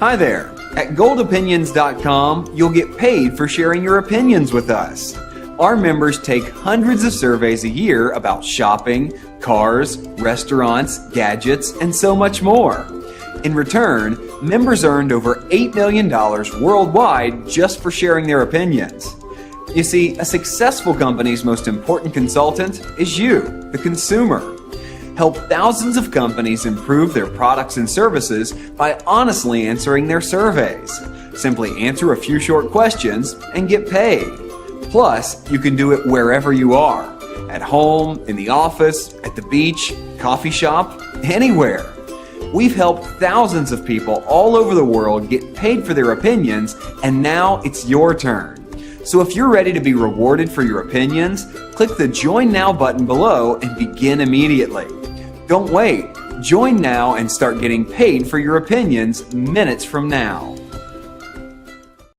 Hi there. At goldopinions.com, you'll get paid for sharing your opinions with us. Our members take hundreds of surveys a year about shopping, cars, restaurants, gadgets, and so much more. In return, members earned over $8 million worldwide just for sharing their opinions. You see, a successful company's most important consultant is you, the consumer. Help thousands of companies improve their products and services by honestly answering their surveys. Simply answer a few short questions and get paid. Plus, you can do it wherever you are. At home, in the office, at the beach, coffee shop, anywhere. We've helped thousands of people all over the world get paid for their opinions, and now it's your turn. So if you're ready to be rewarded for your opinions, click the Join Now button below and begin immediately. Don't wait. Join now and start getting paid for your opinions minutes from now.